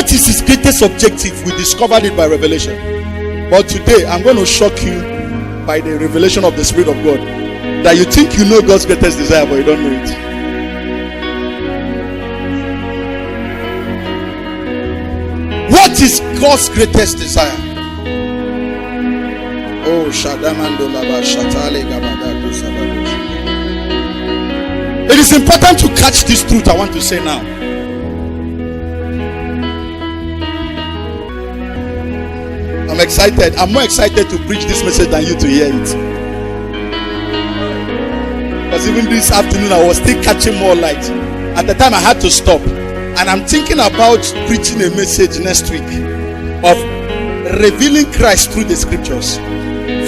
What is his greatest objective? We discovered it by revelation. But today, I'm going to shock you by the revelation of the Spirit of God. That you think you know God's greatest desire, but you don't know it. What is God's greatest desire? Oh, it is important to catch this truth I want to say now. I'm excited. I'm more excited to preach this message than you to hear it. Because even this afternoon I was still catching more light. At the time I had to stop. And I'm thinking about preaching a message next week of revealing Christ through the scriptures.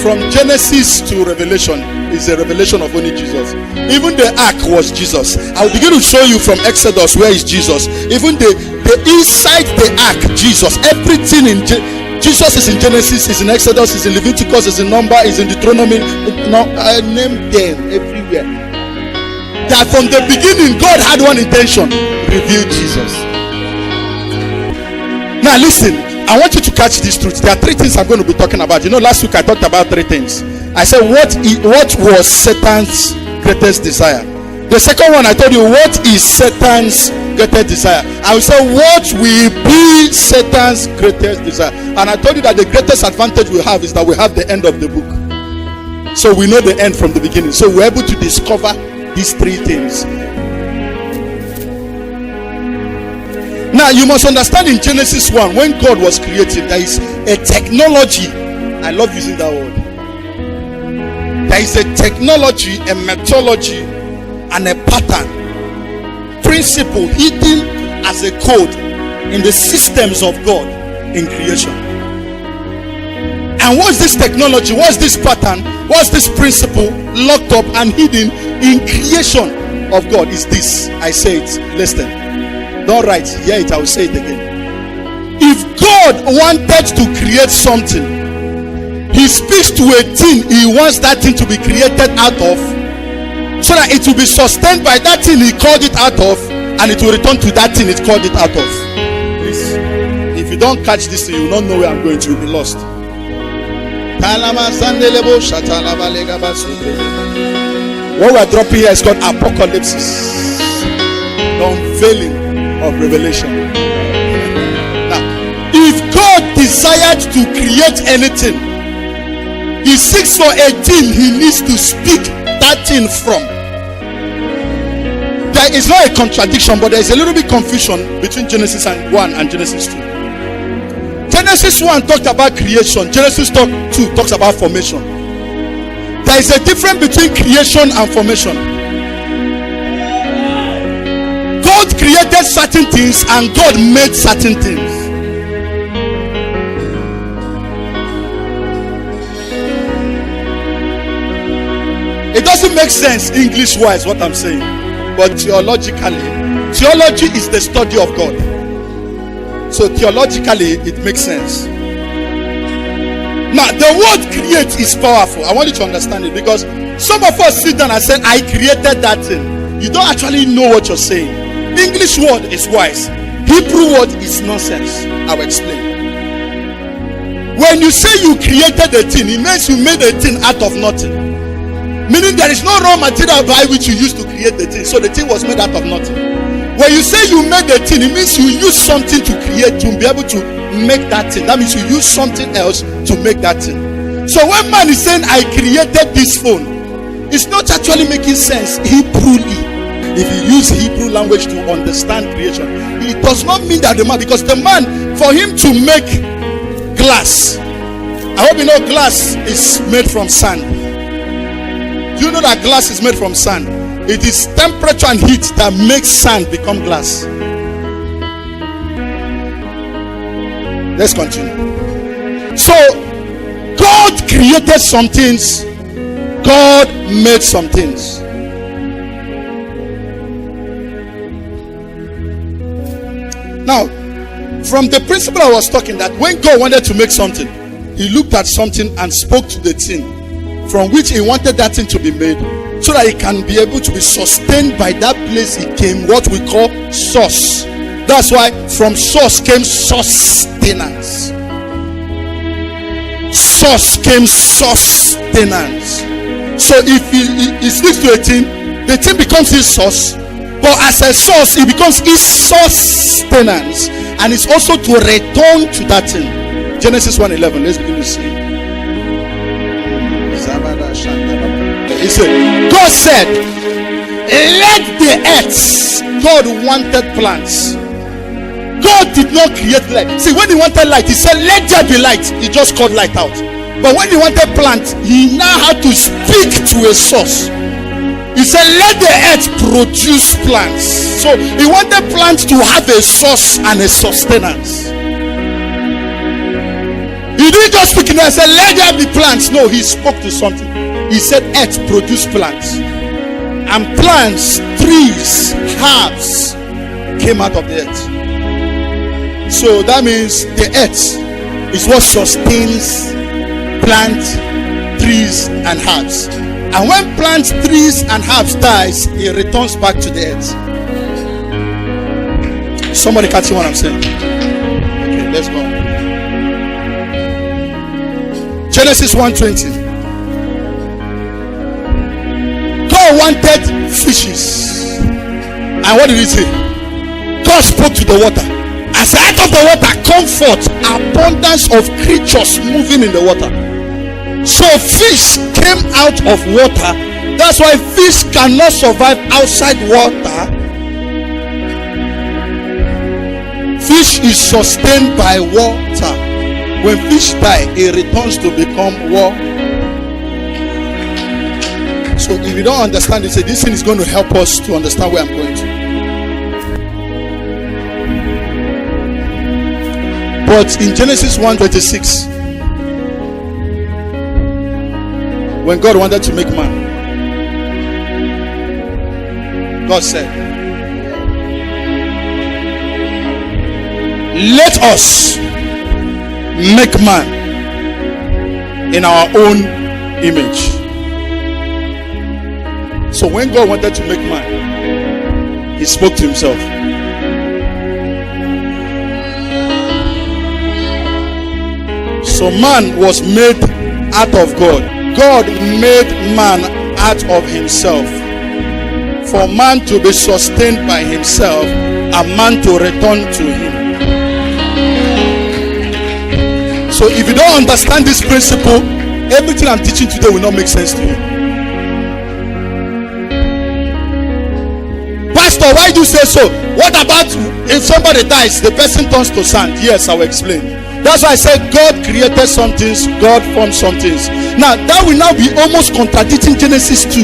From Genesis to Revelation is a revelation of only Jesus. Even the ark was Jesus. I'll begin to show you from Exodus where is Jesus. Even the inside the ark, Jesus. Everything in Jesus is in Genesis, is in Exodus, is in Leviticus, is in Number, is in Deuteronomy. No, I named them everywhere. That from the beginning God had one intention: reveal Jesus. Now listen, I want you to catch this truth. There are three things I'm going to be talking about. You know, last week I talked about three things. I said what was Satan's greatest desire. The second one, I told you what is Satan's greatest desire. I will say what will be Satan's greatest desire. And I told you that the greatest advantage we have is that we have the end of the book. So we know the end from the beginning. So we're able to discover these three things. Now you must understand, in Genesis 1, when God was creating, there is a technology. I love using that word. There is a technology, a methodology, and a pattern, principle hidden as a code in the systems of God in creation. And what's this technology? What's this pattern? What's this principle locked up and hidden in creation of God? Is this. I say it. Listen. Don't write. Hear it. I will say it again. If God wanted to create something, He speaks to a thing He wants that thing to be created out of, so that it will be sustained by that thing He called it out of, and it will return to that thing it called it out of. Please, if you don't catch this, you will not know where I'm going to. You'll be lost. What we're dropping here is called apocalypse, the unveiling of revelation. Now, if God desired to create anything, He seeks for a thing He needs to speak that thing from. There is not a contradiction, but there is a little bit confusion between Genesis 1 and Genesis 2. Genesis 1 talked about creation. Genesis 2 talks about formation. There is a difference between creation and formation. God created certain things and God made certain things. It doesn't make sense English wise what I'm saying, but theologically, theology is the study of God. So theologically it makes sense. Now the word create is powerful. I want you to understand it, because some of us sit down and say, I created that thing. You don't actually know what you're saying. English word is wise, Hebrew word is nonsense. I'll explain. When you say you created a thing, it means you made a thing out of nothing. Meaning there is no raw material by which you used to create the thing. So the thing was made out of nothing. When you say you made a thing, it means you use something to create, to be able to make that thing. That means you use something else to make that thing. So when man is saying, I created this phone, it's not actually making sense Hebrewly. If you use Hebrew language to understand creation, it does not mean that the man, because the man, for him to make glass, I hope you know glass is made from sand. Do you know that glass is made from sand? It is temperature and heat that makes sand become glass. Let's continue. So God created some things, God made some things. Now, from the principle I was talking, that when God wanted to make something, He looked at something and spoke to the thing from which He wanted that thing to be made, so that it can be able to be sustained by that place it came, what we call source. That's why from source came sustenance. Source came sustenance. So if it sticks to a thing, the thing becomes his source. But as a source, it becomes his sustenance. And it's also to return to that thing. Genesis 1:11. Let's begin to see. He said, God said, let the earth. God wanted plants. God did not create light. See, when he wanted light, he said, let there be light. He just called light out. But when he wanted plant, he now had to speak to a source. He said, let the earth produce plants. So he wanted plants to have a source and a sustenance. He didn't just speak in there and say, let there be plants. No, he spoke to something. He said, earth produce plants. And plants, trees, herbs came out of the earth. So that means the earth is what sustains plants, trees, and herbs. And when plants, trees, and herbs dies, it returns back to the earth. Somebody catch what I'm saying? Okay, let's go. Genesis 1:20. God wanted fishes. And what did he say? God spoke to the water. As out of the water come forth abundance of creatures moving in the water. So fish came out of water. That's why fish cannot survive outside water. Fish is sustained by water. When fish die, it returns to become water. So if you don't understand it, say this thing is going to help us to understand where I'm going to. But in Genesis 1:26, when God wanted to make man, God said, let us make man in our own image. So when God wanted to make man, he spoke to himself. So man was made out of God. God made man out of himself. For man to be sustained by himself and man to return to him. So if you don't understand this principle, everything I'm teaching today will not make sense to you. Pastor, why do you say so? What about if somebody dies, the person turns to sand? Yes, I will explain. That's why I said God created some things, God formed some things. Now that will now be almost contradicting Genesis 2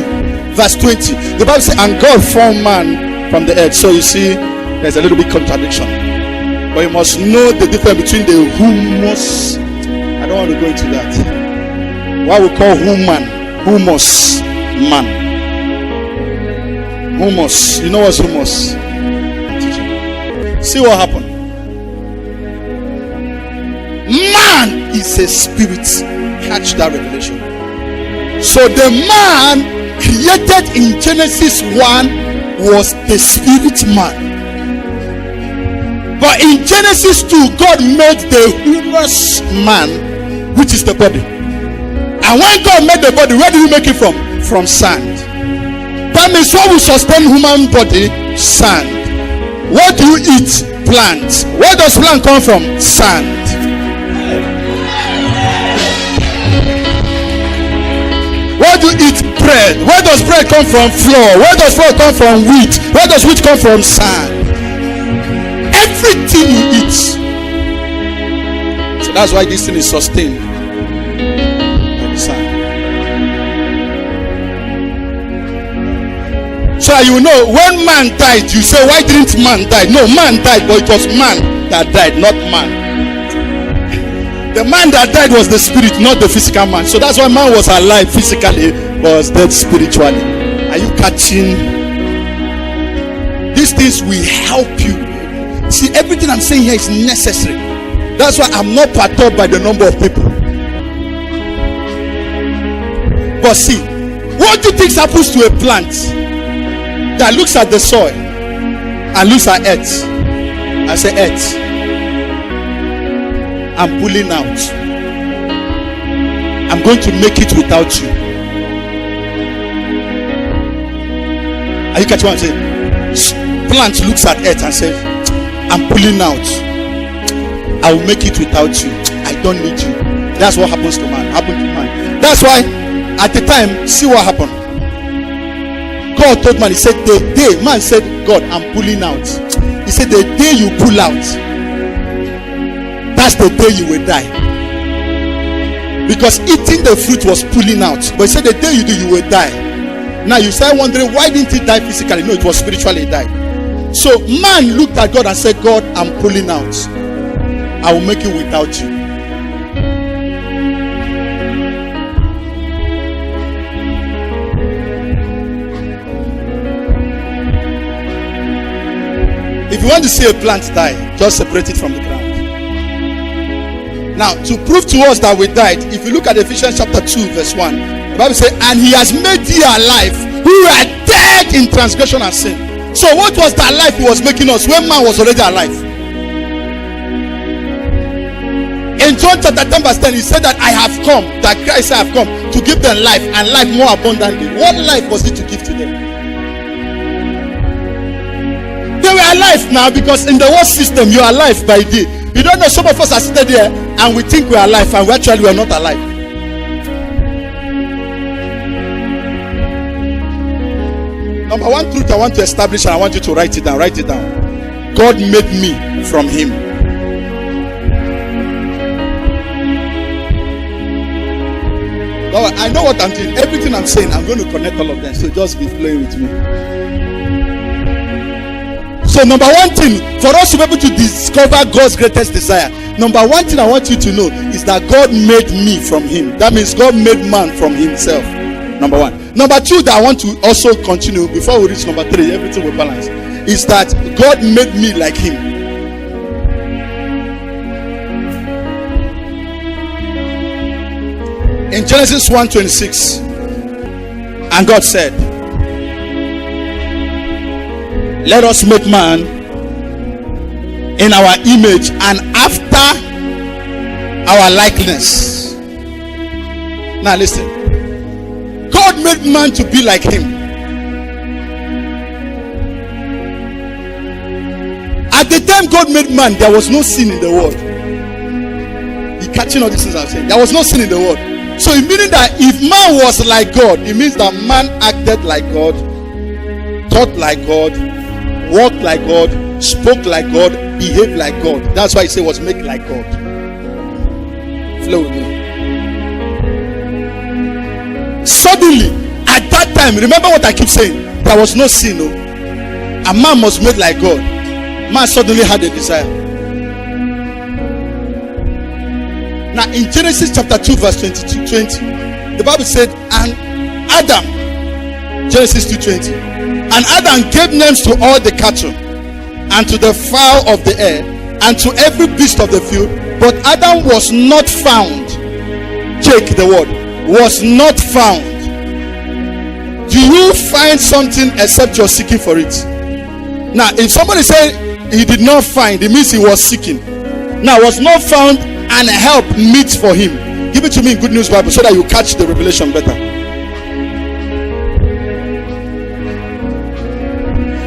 verse 20. The Bible says, and God formed man from the earth. So you see, there's a little bit contradiction. But you must know the difference between the humus. I don't want to go into that. What we call human, humus, man. Humus. You know what's humus? See what happened. Man is a spirit. Catch that revelation. So the man created in Genesis 1 was the spirit man. But in Genesis 2, God made the humus man, which is the body. And when God made the body, where did he make it from? From sand. That means what will sustain human body? Sand. What do you eat? Plants. Where does plant come from? Sand. Where do you eat? Bread. Where does bread come from? Flour. Where does flour come from? Wheat. Where does wheat come from? Sand. Everything you eat. So that's why this thing is sustained by the sand. So you know, when man died, you say, why didn't man die? No, man died, but it was man that died, not man. The man that died was the spirit, not the physical man. So that's why man was alive physically, but was dead spiritually. Are you catching? These things will help you. See, everything I'm saying here is necessary. That's why I'm not perturbed by the number of people. But see, what do you think happens to a plant that looks at the soil and looks at earth? I say, earth, I'm pulling out. I'm going to make it without you. Are you catching what I'm saying? Plant looks at earth and says, I'm pulling out. I will make it without you. I don't need you. That's what happens to man. Happened to man. That's why at the time, see what happened. God told man, he said, the day, man said, God, I'm pulling out. He said, the day you pull out, that's the day you will die. Because eating the fruit was pulling out. But he said, the day you do, you will die. Now you start wondering, why didn't he die physically? No, it was spiritually he died. So man looked at God and said, God, I'm pulling out. I will make it without you. If you want to see a plant die, just separate it from the ground. Now, to prove to us that we died, if you look at Ephesians chapter 2 verse 1, the Bible says, and he has made ye alive who were dead in transgression and sin. So what was that life he was making us when man was already alive? In John chapter 10 verse 10, he said that I have come, that Christ I have come to give them life and life more abundantly. What life was he to give to them? They were alive now, because in the world system you are alive by day. You don't know, some of us are sitting there and we think we are alive and we actually are not alive. Number one truth I want to establish, and I want you to write it down. Write it down. God made me from him. God, I know what I'm doing. Everything I'm saying, I'm going to connect all of them. So just be playing with me. So number one thing, for us to be able to discover God's greatest desire, number one thing I want you to know is that God made me from him. That means God made man from himself. Number one. Number two that I want to also continue before we reach number three, everything will balance, is that God made me like him. In Genesis 1:26, and God said, let us make man in our image and after our likeness. Now listen. God made man to be like him. At the time God made man, there was no sin in the world. You catching all these things I'm saying? There was no sin in the world. So it meaning that if man was like God, it means that man acted like God, thought like God, walked like God, spoke like God, behaved like God. That's why he said was made like God. Flow with me. Suddenly, at that time, remember what I keep saying, there was no sin. No, a man was made like God. Man suddenly had a desire. Now in Genesis chapter 2 verse 20, the Bible said, and Adam, Genesis 2:20, and Adam gave names to all the cattle and to the fowl of the air and to every beast of the field, but Adam was not found. Check the word, was not found. Do you find something except you're seeking for it? Now if somebody said he did not find, it means he was seeking. Now was not found and help meet for him. Give it to me in Good News Bible so that you catch the revelation better.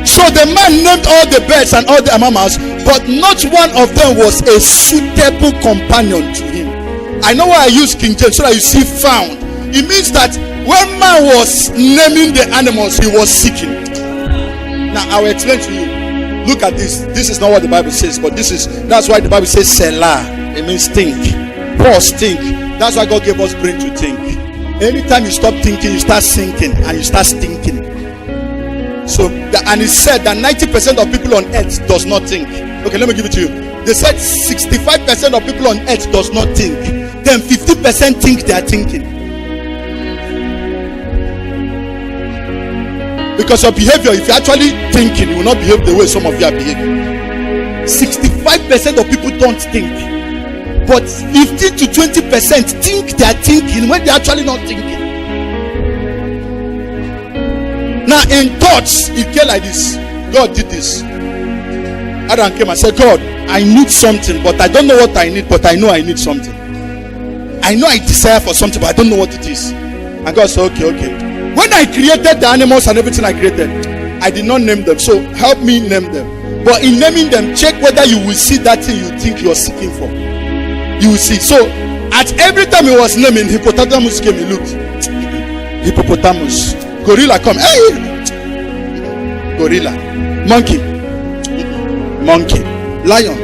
So the man named all the birds and all the animals, but not one of them was a suitable companion to him. I know why I use King James so that you see found. It means that when man was naming the animals, he was seeking. Now I will explain to you. Look at this. This is not what the Bible says, but that's why the Bible says Selah. It means think. Pause, think. That's why God gave us brain to think. Anytime you stop thinking, you start sinking and you start stinking. So, and it said that 90% of people on earth does not think. Okay, let me give it to you. They said 65% of people on earth does not think. Then 50% think they are thinking. Because your behavior, if you're actually thinking, you will not behave the way some of you are behaving. 65% of people don't think. But 15 to 20% think they are thinking when they're actually not thinking. Now in thoughts, it came like this. God did this. Adam came and said, God, I need something, but I don't know what I need, but I know I need something. I know I desire for something, but I don't know what it is. And God said, okay. When I created the animals and everything I created, I did not name them. So help me name them. But in naming them, check whether you will see that thing you think you are seeking for. You will see. So at every time he was naming, hippopotamus came, he looked. Hippopotamus. Gorilla come. Hey! Gorilla. Monkey. Lion.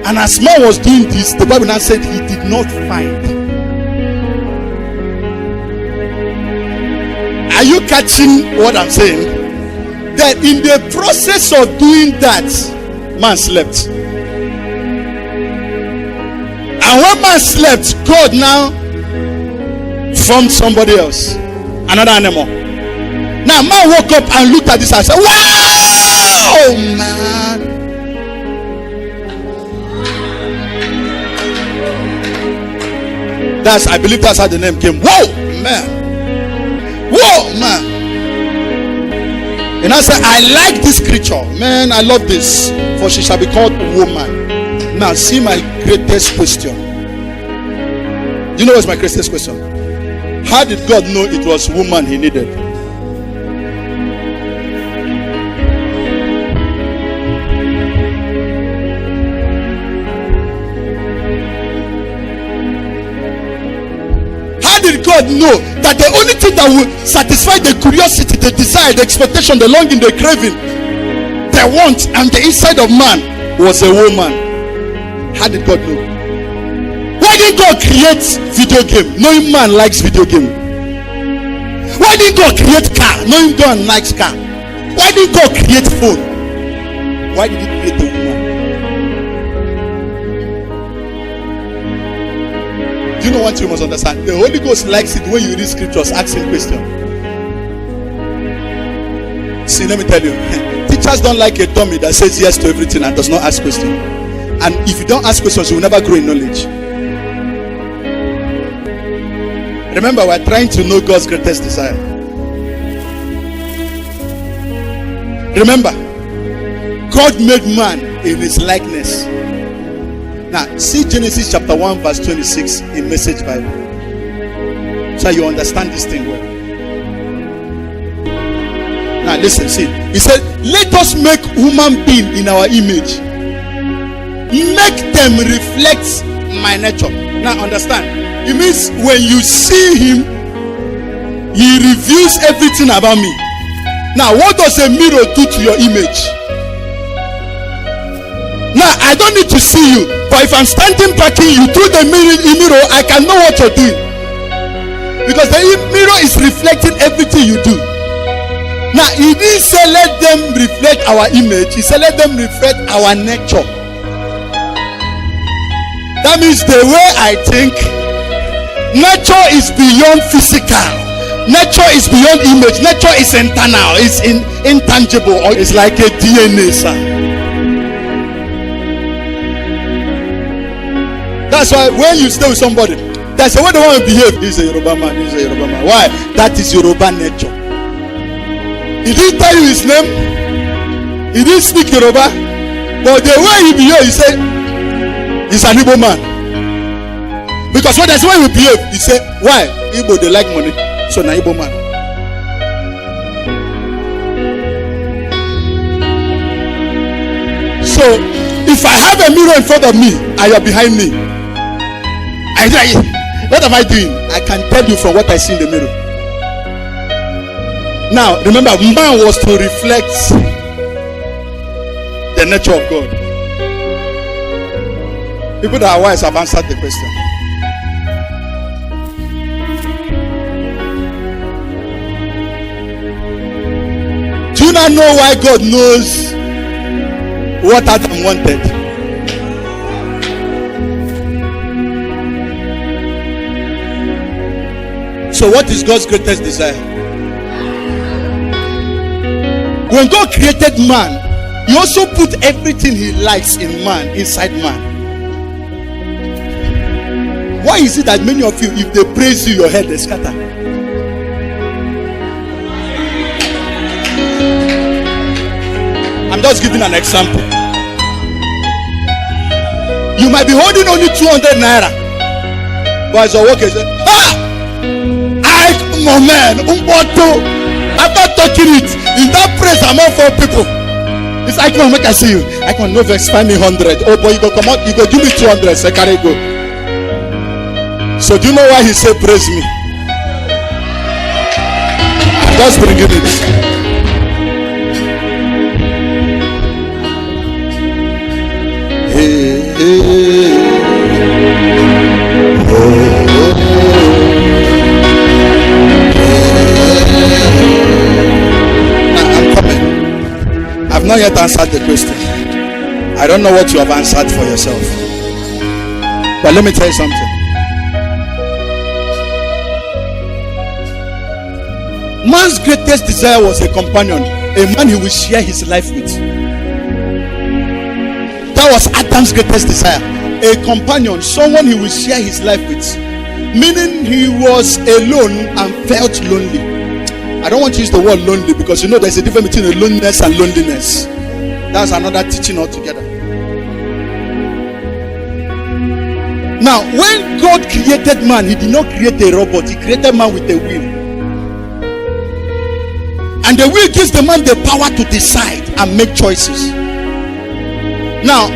And as man was doing this, the Bible now said he did not find. Are you catching what I'm saying? That in the process of doing that, man slept. And when man slept, God now formed somebody else, another animal. Now man woke up and looked at this and said, wow, man. I believe that's how the name came. Whoa, man. And I said, I like this creature. Man, I love this. For she shall be called woman. Now, see my greatest question. Do you know what's my greatest question? How did God know it was woman he needed? God know that the only thing that will satisfy the curiosity, the desire, the expectation, the longing, the craving, the want, and the inside of man was a woman? How did God know? Why didn't God create video game knowing man likes video game? Why didn't God create car knowing God likes car? Why didn't God create phone? Why did he create the woman? You know what you must understand? The Holy Ghost likes it when you read scriptures asking questions. See, let me tell you, teachers don't like a dummy that says yes to everything and does not ask questions. And if you don't ask questions, you will never grow in knowledge. Remember, we're trying to know God's greatest desire. Remember, God made man in his likeness. Now, see Genesis chapter 1 verse 26 in Message Bible, so you understand this thing well. Now listen, see. He said, let us make human being in our image. Make them reflect my nature. Now understand. It means when you see him, he reveals everything about me. Now, what does a mirror do to your image? Now, I don't need to see you, but if I'm standing back in you through the mirror, I can know what you're doing. Because the mirror is reflecting everything you do. Now, he didn't say let them reflect our image. He said let them reflect our nature. That means the way I think, nature is beyond physical. Nature is beyond image. Nature is internal. It's intangible. Or it's like a DNA, sir. That's why when you stay with somebody, that's the way they want to behave. This is a Yoruba man. This is a Yoruba man. Why? That is Yoruba nature. He didn't tell you his name. He didn't speak Yoruba. But the way he behaves, he said, he's an Igbo man. Because when that's the way he behave, he said, why? Igbo, they like money. So na Igbo man. So if I have a mirror in front of me and you're behind me, what am I doing? I can tell you from what I see in the mirror. Now, remember, man was to reflect the nature of God. People that are wise have answered the question. Do you not know why God knows what Adam wanted? So what is God's greatest desire? When God created man, he also put everything he likes in man inside man. Why is it that many of you, if they praise you, your head is scattered? just giving an example. You might be holding only 200 naira, but as your worker say, man, I'm not talking it. In that praise, I'm all for people. It's like, make I see you. I can no vex, find me 100. Oh boy, you go come out, you go give me 200. So carry go. So do you know why he said praise me? I'm just bringing it. Hey, hey. I've not yet answered the question. I don't know what you have answered for yourself. But let me tell you something. Man's greatest desire was a companion, a man he will share his life with. That was Adam's greatest desire. A companion, someone he will share his life with. Meaning he was alone and felt lonely. I don't want to use the word lonely because you know there's a difference between a loneliness and loneliness. That's another teaching altogether. Now, when God created man, he did not create a robot. He created man with a will. And the will gives the man the power to decide and make choices. Now,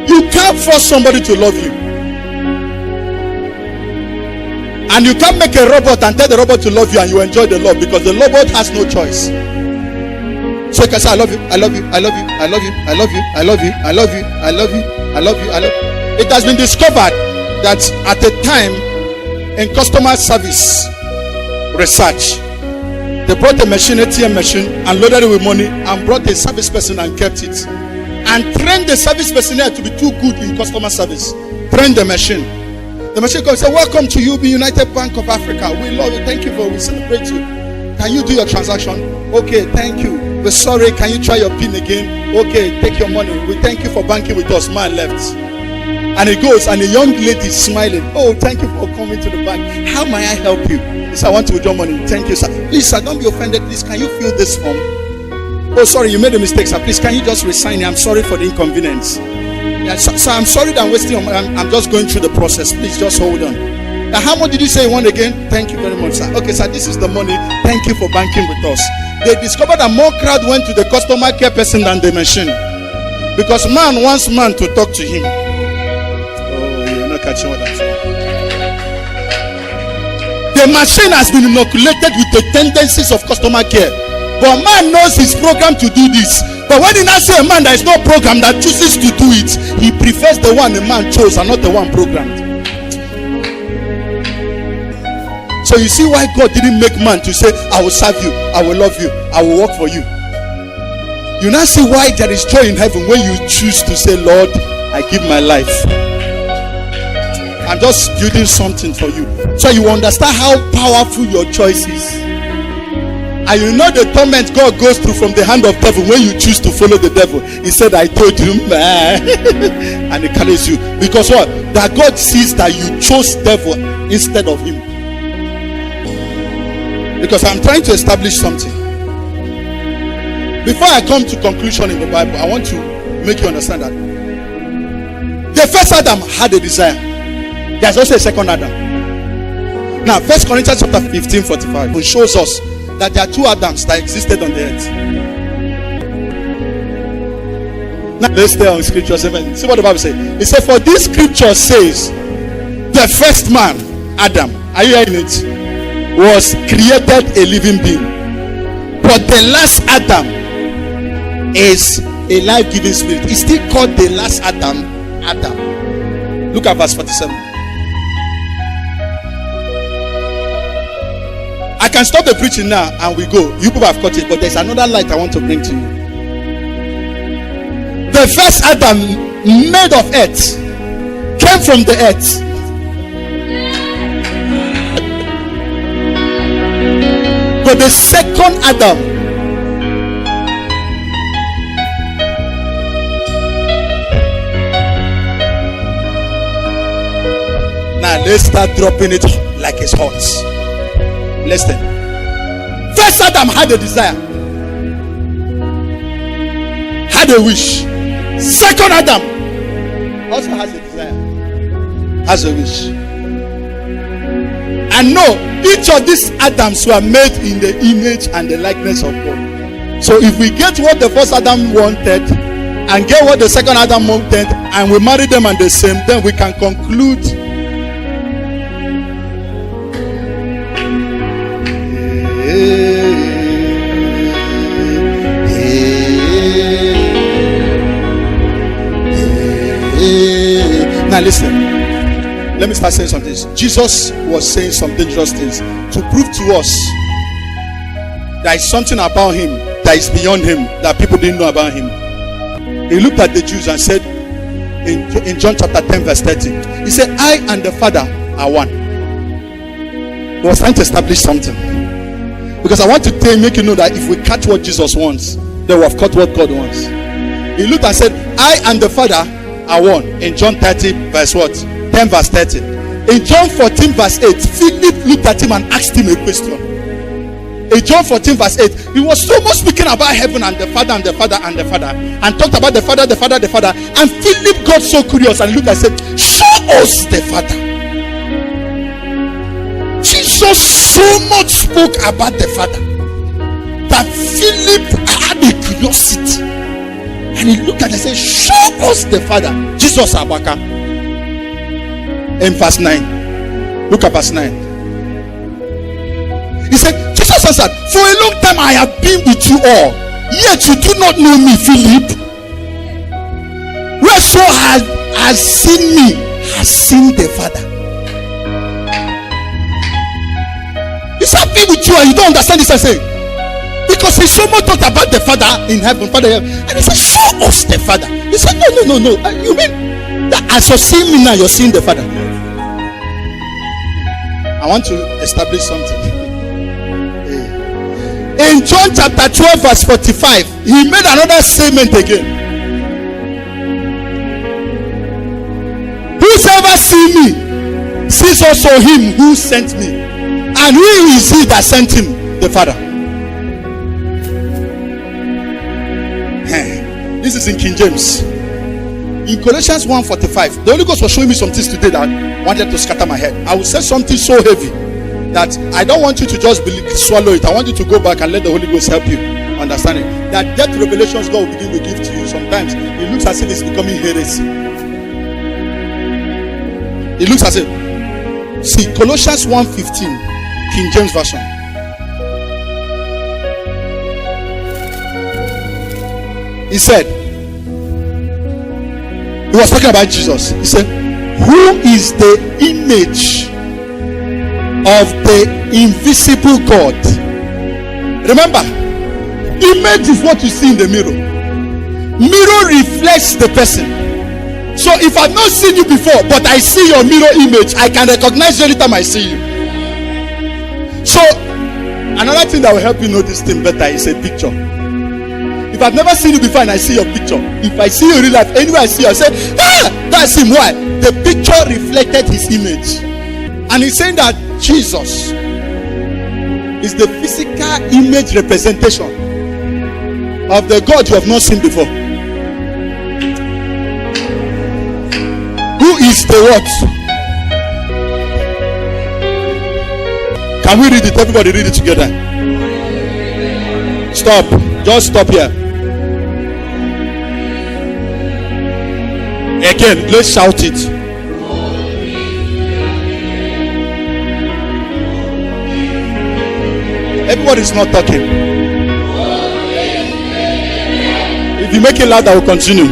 you can't force somebody to love you. And you can't make a robot and tell the robot to love you and you enjoy the love, because the robot has no choice. So you can say, I love you, I love you, I love you, I love you, I love you, I love you, I love you, I love you, I love you, I love you. It has been discovered that at a time in customer service research, they brought a machine, ATM machine, and loaded it with money and brought a service person and kept it. And trained the service personnel to be too good in customer service. Trained the machine. The machine comes and says, welcome to UB United Bank of Africa. We love you. Thank you we celebrate you. Can you do your transaction? Okay, thank you. We're sorry. Can you try your PIN again? Okay, take your money. We thank you for banking with us. Man left. And he goes, and a young lady is smiling. Oh, thank you for coming to the bank. How may I help you? He said, I want to withdraw money. Thank you, sir. Please, sir, don't be offended. Please, can you fill this form? Oh, sorry, you made a mistake, sir. Please, can you just resign it? I'm sorry for the inconvenience. Yeah, so I'm sorry that I'm wasting your money. I'm just going through the process. Please just hold on. Now, how much did you say you want again? Thank you very much, sir. Okay, sir, this is the money. Thank you for banking with us. They discovered that more crowd went to the customer care person than the machine, because man wants man to talk to him. Oh, you're not catching what I'm saying. The machine has been inoculated with the tendencies of customer care, but man knows his program to do this. But when he now see a man that is not programmed, that chooses to do it, he prefers the one the man chose and not the one programmed. So you see why God didn't make man to say, I will serve you, I will love you, I will work for you. You now see why there is joy in heaven when you choose to say, Lord, I give my life. I'm just building something for you, so you understand how powerful your choice is. And you know the torment God goes through from the hand of devil when you choose to follow the devil. He said, I told you, man. And he carries you. Because what? That God sees that you chose devil instead of him. Because I'm trying to establish something. Before I come to conclusion in the Bible, I want to make you understand that the first Adam had a desire. There's also a second Adam. Now, 1 Corinthians chapter 15:45 shows us that there are two Adams that existed on the earth. Now let's stay on scripture 7. See what the Bible says. It says, for this scripture says, the first man, Adam, are you hearing it, was created a living being. But the last Adam is a life-giving spirit. It's still called the last Adam, Adam. Look at verse 47. I can stop the preaching now and we go. You people have caught it, but there's another light I want to bring to you. The first Adam, made of earth, came from the earth. But the second Adam, now let's start dropping it like it's hot. Listen. First Adam had a desire. had a wish. Second Adam also has a desire, has a wish. And no, each of these Adams were made in the image and the likeness of God. So if we get what the first Adam wanted and get what the second Adam wanted, and we marry them and the same, then we can conclude now listen. Let me start saying something. Jesus was saying some dangerous things to prove to us there is something about him that is beyond him that people didn't know about him. He looked at the Jews and said in John chapter 10 verse 30, he said, I and the Father are one. He was trying to establish something, because I want to make you know that if we catch what Jesus wants, then we have caught what God wants. He looked and said, I and the Father are one. In John 30 verse what? 10 verse 30. In John 14 verse 8, Philip looked at him and asked him a question. In John 14 verse 8, he was so much speaking about heaven and the Father and the Father and the Father, and talked about the Father, the Father, the Father. And Philip got so curious and looked and said, show us the Father. Jesus so much spoke about the Father that Philip had a curiosity, and he looked at it and said, show us the Father. Jesus Abaka. In verse 9, look at verse 9. He said, Jesus answered, for a long time I have been with you all, yet you do not know me, Philip. Whoever has seen me has seen the Father. He's happy with you and you don't understand this, I say, because he so much talked about the Father in heaven, Father in heaven, and he said, show us the Father. He said, no. You mean that as you're seeing me now, you're seeing the Father? I want to establish something. In John chapter 12 verse 45, he made another statement again. Whosoever see me sees also him who sent me, and who is he that sent him? The Father. This is in King James. In Colossians 1:45, the Holy Ghost was showing me some things today that wanted to scatter my head. I will say something so heavy that I don't want you to just swallow it. I want you to go back and let the Holy Ghost help you understand it. That depth revelations God will begin to give to you. Sometimes it looks as if it's becoming heresy. It looks as if, see, Colossians 1:15, King James Version. He said, he was talking about Jesus. He said, who is the image of the invisible God? Remember, image is what you see in the mirror. Mirror reflects the person. So if I've not seen you before, but I see your mirror image, I can recognize you every time I see you. So another thing that will help you know this thing better is a picture. If I've never seen you before and I see your picture, if I see you in real life, anywhere I see you, I say, that's him. Why? The picture reflected his image. And he's saying that Jesus is the physical image representation of the God you have not seen before. Who is the what? Can we read it? Everybody read it together. Stop. Just stop here. Again, let's shout it. Everybody's not talking. If you make it loud, I will continue.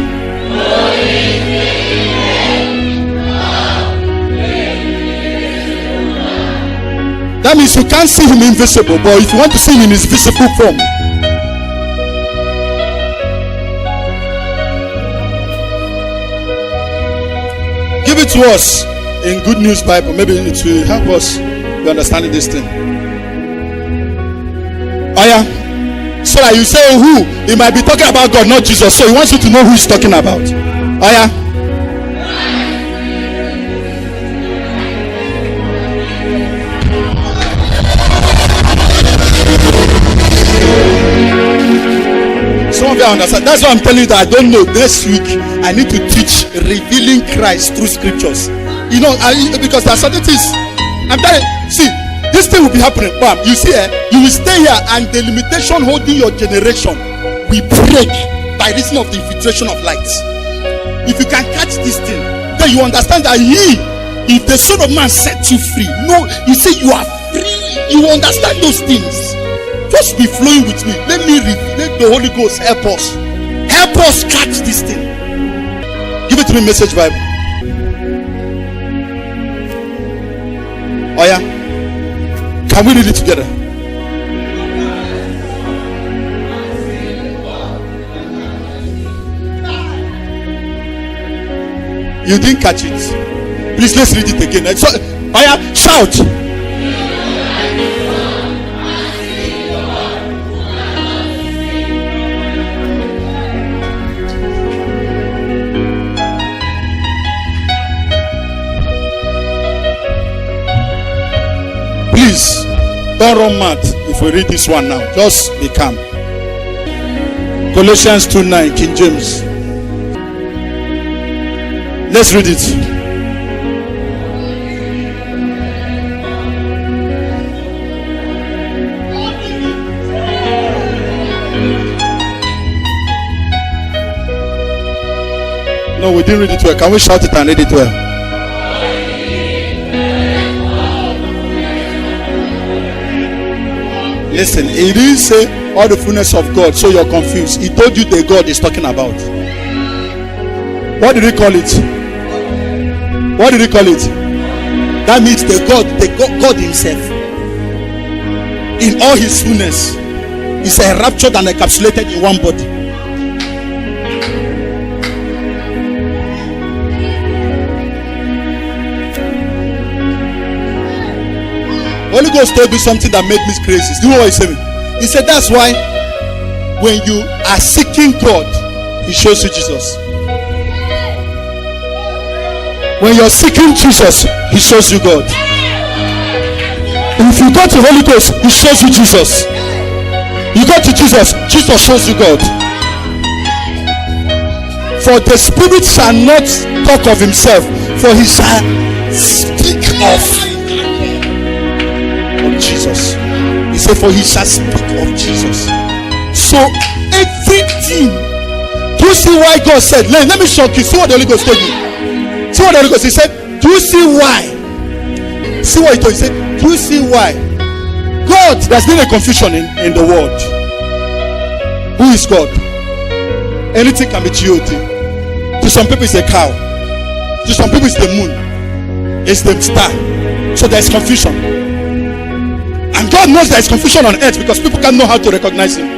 That means you can't see him invisible, but if you want to see him in his visible form, give it to us in Good News Bible. Maybe it will help us to understand this thing. Oh yeah. So that you say who? He might be talking about God, not Jesus. So he wants you to know who he's talking about. Oh yeah. Some of you understand. That's why I'm telling you that I don't know. This week I need to teach revealing Christ through scriptures. Because there are certain things. I'm telling you, see, this thing will be happening. Bam, you see, you will stay here, and the limitation holding your generation will break by reason of the infiltration of light. If you can catch this thing, then you understand that if the Son of Man sets you free, no, you see, you are free. You understand those things. Just be flowing with me. Let the Holy Ghost help us. Help us catch this thing. Give it to me, Message Bible. Oh yeah. Can we read it together? You didn't catch it. Please, let's read it again. So, oh yeah, shout. Please, don't run mad if we read this one now. Just be calm. Colossians 2:9, King James. Let's read it. No, we didn't read it well. Can we shout it and read it well? Listen, he didn't say all the fullness of God, so you're confused. He told you the God is talking about. What did he call it? What did he call it? That means the God himself. In all his fullness, is enraptured and encapsulated in one body. Holy Ghost told me something that made me crazy. Do you know what he said? He said that's why when you are seeking God, he shows you Jesus. When you're seeking Jesus, he shows you God. If you go to Holy Ghost, he shows you Jesus. You go to Jesus, Jesus shows you God. For the Spirit shall not talk of himself, for he shall speak of Jesus. He said, for he shall speak of Jesus. So everything. Do you see why God said, let me shock you. See what the Holy Ghost told you. See what the Holy Ghost, he said, do you see why? See what he told you. He said, do you see why? God, there's been a confusion in the world. Who is God? Anything can be God. To some people it's a cow. To some people it's the moon. It's the star. So there's confusion. And God knows there is confusion on earth because people can't know how to recognize him.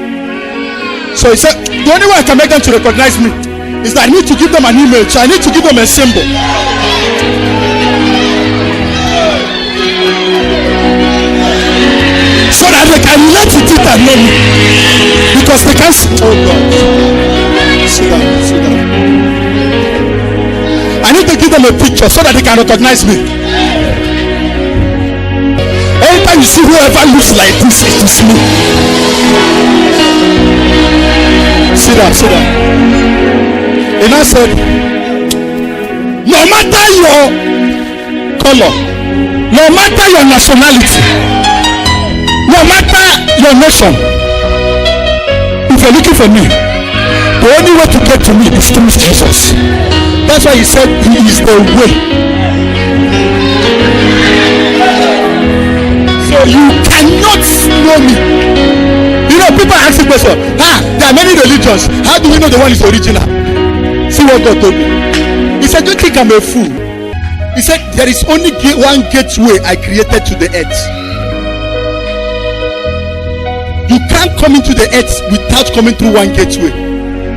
So he said, the only way I can make them to recognize me is that I need to give them an image. I need to give them a symbol. So that they can relate to it and know me. Because they can't see. Oh God. Sit down, sit down. I need to give them a picture so that they can recognize me. Anytime you see whoever looks like this, it is me. Sit down, sit down. And I said, no matter your color, no matter your nationality, no matter your nation, if you're looking for me, the only way to get to me is through Jesus. That's why he said he is the way. So you cannot know me. You know, people are asking questions. There are many religions. How do we know the one is original? See what God told me. He said, don't think I'm a fool. He said, there is only one gateway I created to the earth. You can't come into the earth without coming through one gateway.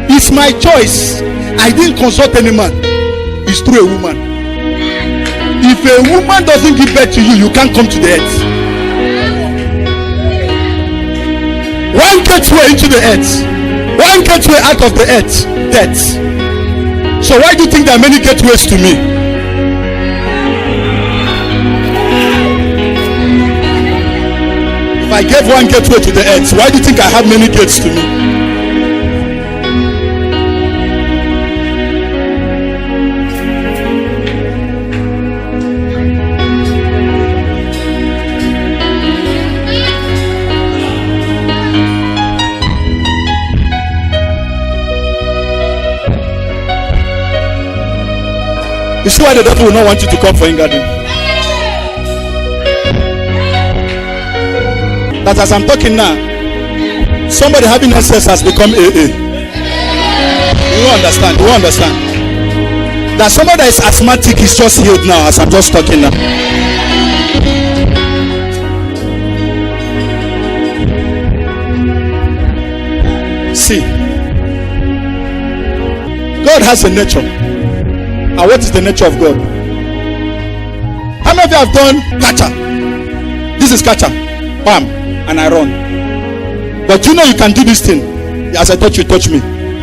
It's my choice. I didn't consult any man. It's through a woman. If a woman doesn't give birth to you, you can't come to the earth. One gateway into the earth. One gateway out of the earth. Death. So why do you think there are many gateways to me? If I gave one gateway to the earth, why do you think I have many gates to me? You see why the devil will not want you to come for gathering? That as I'm talking now, somebody having access has become AA. You won't understand. You won't understand. That somebody that is asthmatic is just healed now as I'm just talking now. See, God has a nature. And what is the nature of God? How many of you have done catcher? This is catcher. Bam. And I run. But you know you can do this thing. As I touch you, touch me.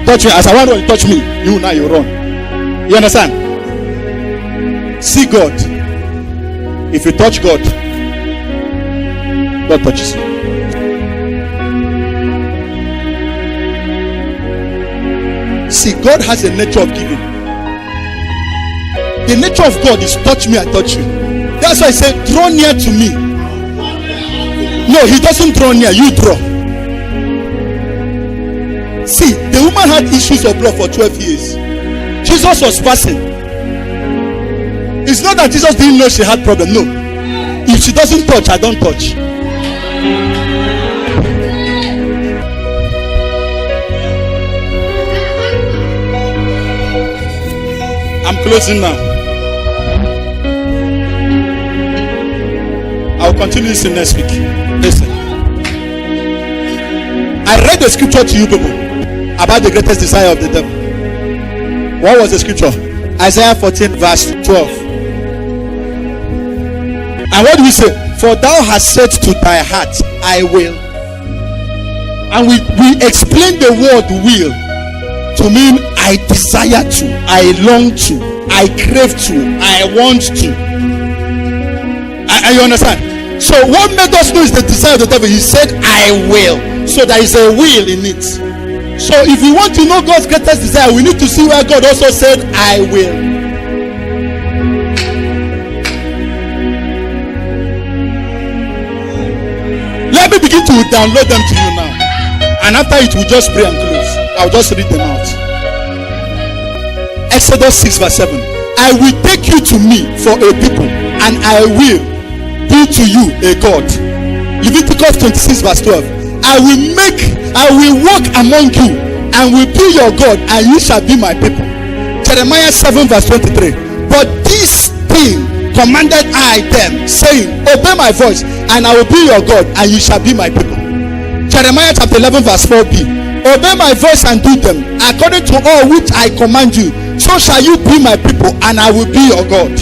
Touch me. As I want you to touch me, you now you run. You understand? See God. If you touch God, God touches you. See, God has a nature of giving. The nature of God is touch me, I touch you. That's why I say, draw near to me. No, he doesn't draw near, you draw. See, the woman had issues of blood for 12 years. Jesus was passing. It's not that Jesus didn't know she had problem. No. If she doesn't touch, I don't touch. I'm closing now. I'll continue this next week. Listen. I read the scripture to you people about the greatest desire of the devil. What was the scripture? Isaiah 14 verse 12. And what do we say? For thou hast said to thy heart, I will. And we explain the word will to mean I desire to, I long to, I crave to, I want to. You understand? So what made us know is the desire of the devil. He said I will. So there is a will in it. So if we want to know God's greatest desire, we need to see where God also said I will. Let me begin to download them to you now. And after it, we'll just pray and close. I'll just read them out. Exodus 6 verse 7. I will take you to me for a people, and I will be to you a God. Leviticus 26 verse 12. I will walk among you, and will be your God, and you shall be my people. Jeremiah 7 verse 23. But this thing commanded I them, saying, obey my voice, and I will be your God, and you shall be my people. Jeremiah chapter 11 verse 4b. Obey my voice and do them according to all which I command you, so shall you be my people, and I will be your God.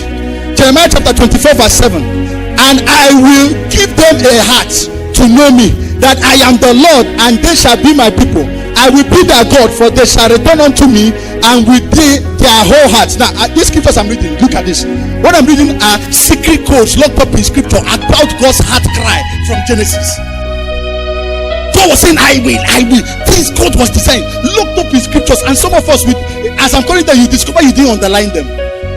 Jeremiah chapter 24 verse 7. And I will give them a heart to know me, that I am the Lord, and they shall be my people. I will be their God, for they shall return unto me, and with their whole hearts. Now these scriptures I'm reading, look at this. What I'm reading are secret codes locked up in scripture about God's heart cry from Genesis. God was saying I will. This God was designed, locked up in scriptures. And some of us, as I'm calling them, you discover you didn't underline them.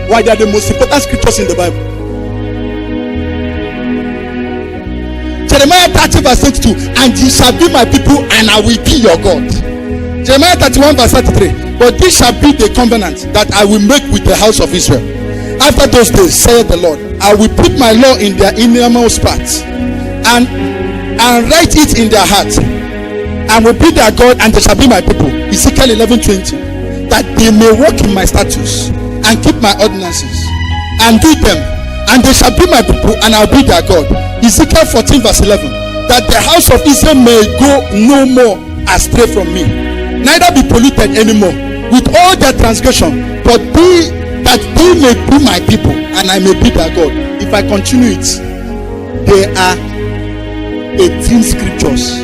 Why? They are the most important scriptures in the Bible. Jeremiah 30 verse 22. And ye shall be my people, and I will be your God. Jeremiah 31 verse 33. But this shall be the covenant that I will make with the house of Israel. After those days, saith the Lord, I will put my law in their innermost parts, and write it in their hearts, and will be their God, and they shall be my people. Ezekiel 11:20. That they may walk in my statutes, and keep my ordinances, and do them, and they shall be my people, and I will be their God. Ezekiel 14 verse 11. That the house of Israel may go no more astray from me, neither be polluted anymore with all their transgression, but that they may be my people, and I may be their God. If I continue it, there are 18 scriptures.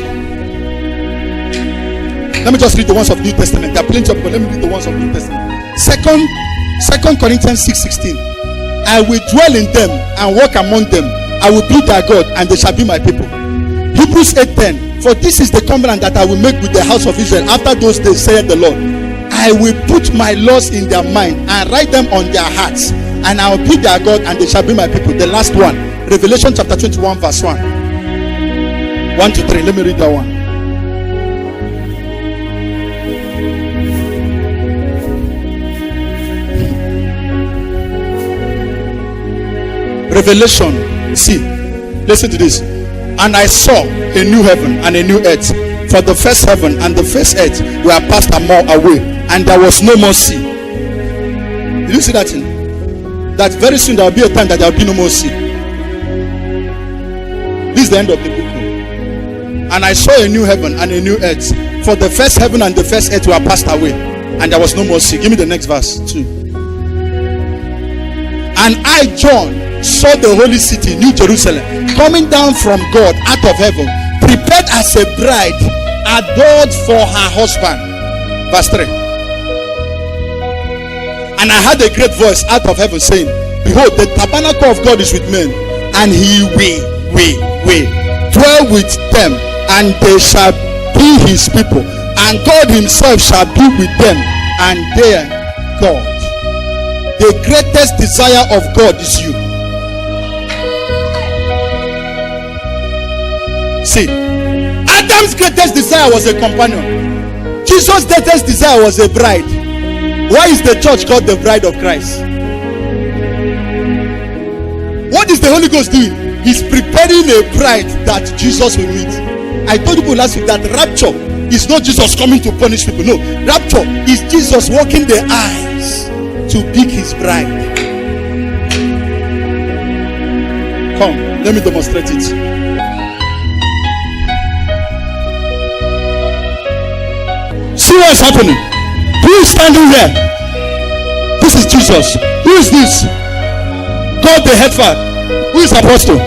Let me just read the ones of the New Testament. There are plenty of people. Let me read the ones of the New Testament. Second Corinthians 6:16. I will dwell in them and walk among them. I will be their God, and they shall be my people. Hebrews 8:10. For this is the covenant that I will make with the house of Israel after those days, saith the Lord. I will put my laws in their mind and write them on their hearts, and I will be their God, and they shall be my people. The last one, Revelation chapter 21 verse 1. 1 to 3. Let me read that one. Revelation. See, listen to this. And I saw a new heaven and a new earth. For the first heaven and the first earth were passed away, and there was no more sea. Did you see that thing? That very soon there will be a time that there will be no more sea. This is the end of the book. And I saw a new heaven and a new earth. For the first heaven and the first earth were passed away, and there was no more sea. Give me the next verse 2. And I, John, saw the holy city, New Jerusalem, coming down from God out of heaven, prepared as a bride, adorned for her husband. Verse 3. And I heard a great voice out of heaven saying, behold, the tabernacle of God is with men, and he will dwell with them, and they shall be his people, and God himself shall be with them, and their God. The greatest desire of God is you. See, Adam's greatest desire was a companion. Jesus' greatest desire was a bride. Why is the church called the bride of Christ? What is the Holy Ghost doing? He's preparing a bride that Jesus will meet. I told you last week that rapture is not Jesus coming to punish people. No, rapture is Jesus walking the eyes to pick his bride. Come, let me demonstrate it. See what's happening. Who is standing here? This is Jesus. Who is this? God the head father. Who is apostle?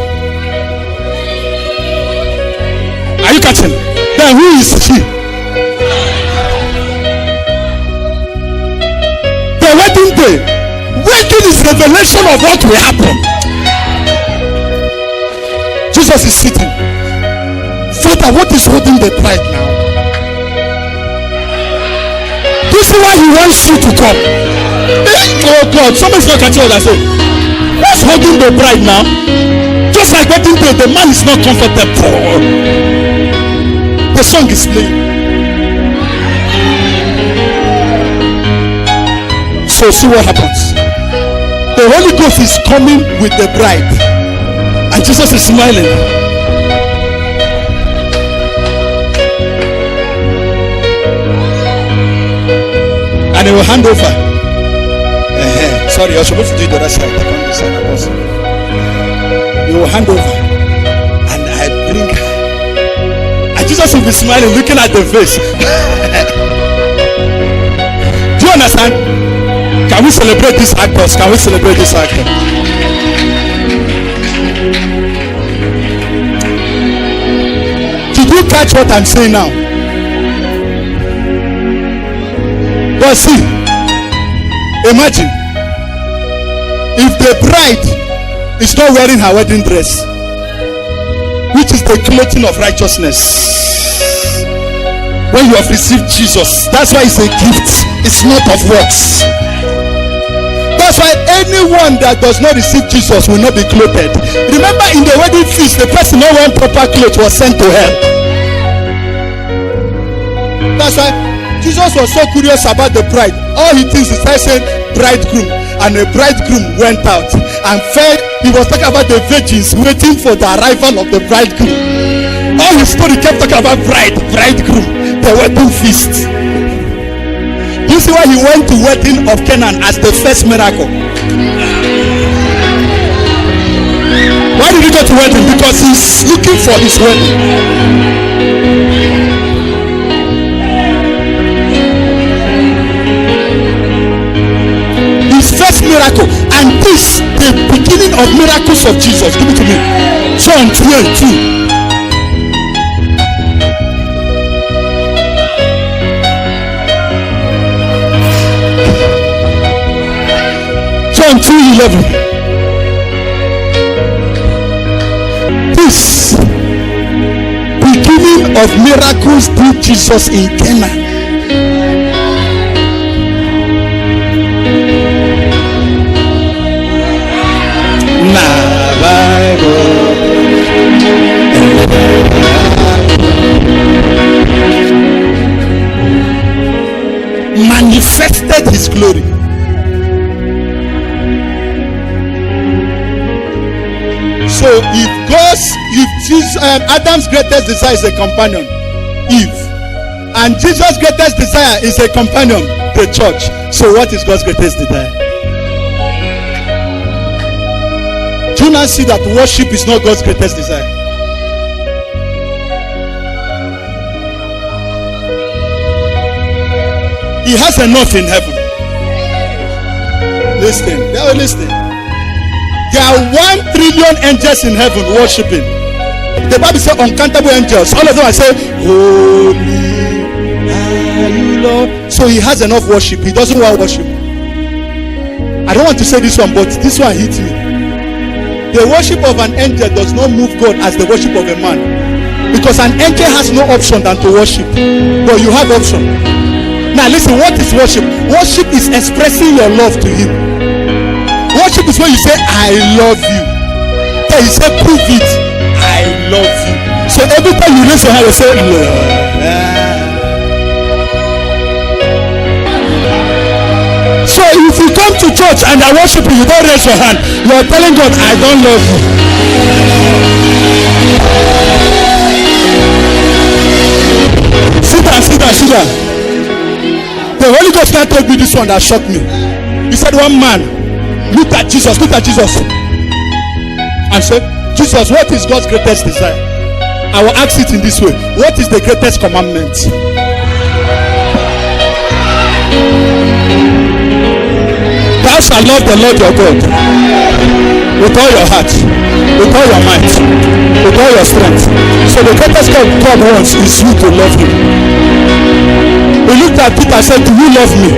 Are you catching? Then who is she? The wedding day. Wedding is revelation of what will happen. Jesus is sitting. Father, what is holding the bride now? Do you see why he wants you to come? Oh God, somebody's not catching what I say. What's holding the bride now? Just like wedding day, the man is not comfortable. The song is playing. So see what happens. The Holy Ghost is coming with the bride, and Jesus is smiling. And he will hand over. Sorry, you're supposed to do it the other side. You will hand over, and I bring her. And Jesus will be smiling, looking at the face. Do you understand? Can we celebrate this actors? Can we celebrate this actor? Did you catch what I'm saying now? But see, imagine if the bride is not wearing her wedding dress, which is the clothing of righteousness. When you have received Jesus, that's why it's a gift. It's not of works. That's why anyone that does not receive Jesus will not be clothed. Remember, in the wedding feast, the person not wearing proper clothes was sent to hell. That's why Jesus was so curious about the bride. All he thinks is saying bridegroom, and the bridegroom went out and fed. He was talking about the virgins waiting for the arrival of the bridegroom. All his story kept talking about bridegroom, the wedding feast. You see why he went to wedding of Canaan as the first miracle? Why did he go to wedding? Because he's looking for his wedding. First miracle, and this the beginning of miracles of Jesus. Give it to me. John 12:2. John 2:11. This beginning of miracles did Jesus in Canaan. Manifested his glory. So if Jesus, Adam's greatest desire is a companion, Eve, and Jesus' greatest desire is a companion, the church. So what is God's greatest desire? Do you not see that worship is not God's greatest desire? He has enough in heaven. Listen, there are 1 trillion angels in heaven worshiping. The Bible says uncountable angels. All of them are saying, holy are you, Lord. So he has enough worship. He doesn't want worship. I don't want to say this one, but this one hits me. The worship of an angel does not move God as the worship of a man, because an angel has no option than to worship, but you have option. Now listen, what is worship? Worship is expressing your love to him. Worship is when you say I love you. Then you say prove it, I love you. So every time you raise your hand, you say Lord. So if you come to church and I worship you, you don't raise your hand, you are telling God, I don't love you. Sit down. The Holy Ghost can't tell me this one that shocked me. He said, one man looked at Jesus and said, Jesus, what is God's greatest desire? I will ask it in this way. What is the greatest commandment? Thou shalt love the Lord your God with all your heart, with all your might, with all your strength. So the greatest God wants is you to love him. He looked at Peter and said, do you love me?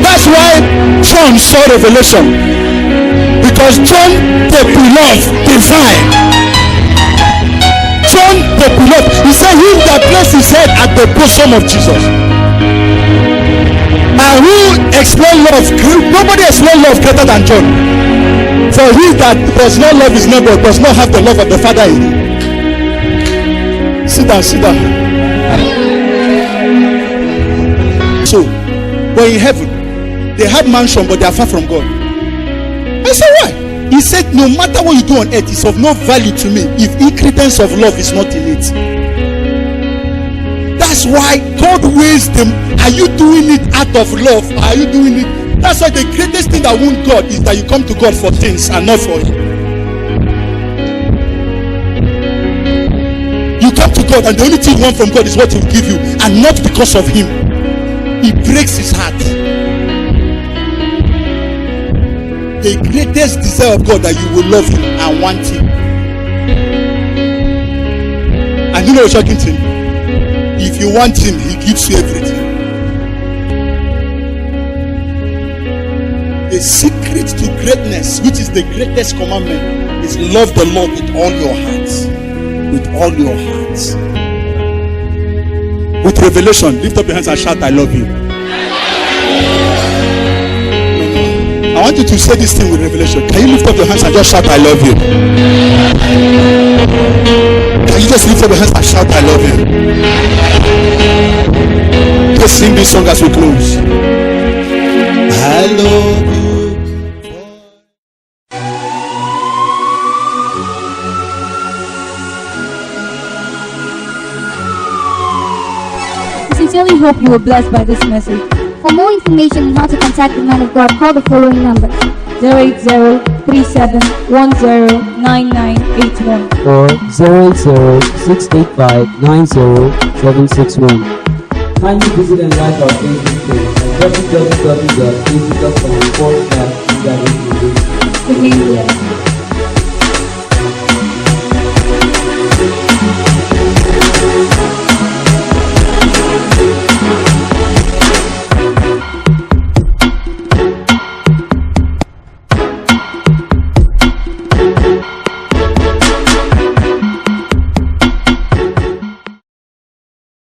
That's why John saw revelation, because John the beloved divine. John the beloved, he said he that placed his head at the bosom of Jesus. And who explained love? Nobody explained love greater than John. For he that does not love his neighbor does not have the love of the Father in him. Sit down. So, but in heaven, they have mansion, but they are far from God. I said, why? He said, no matter what you do on earth is of no value to me if increments of love is not in it. That's why God weighs them. Are you doing it out of love? Are you doing it? That's why the greatest thing that won't God is that you come to God for things and not for him. You come to God and the only thing you want from God is what he will give you, and not because of him. It breaks his heart. The greatest desire of God that you will love him and want him. And you know the shocking thing? If you want him, he gives you everything. The secret to greatness, which is the greatest commandment, is love the Lord with all your hearts. With all your hearts. With revelation, lift up your hands and shout, I love you. I want you to say this thing with revelation. Can you lift up your hands and just shout, I love you? Can you just lift up your hands and shout, I love you? Let's sing this song as we close. I love you. I sincerely hope you were blessed by this message. For more information on how to contact the man of God, call the following numbers: 080-3710-9981 or 080-685-90761. Kindly visit and like our Facebook page at www.facebook.com/. Good evening.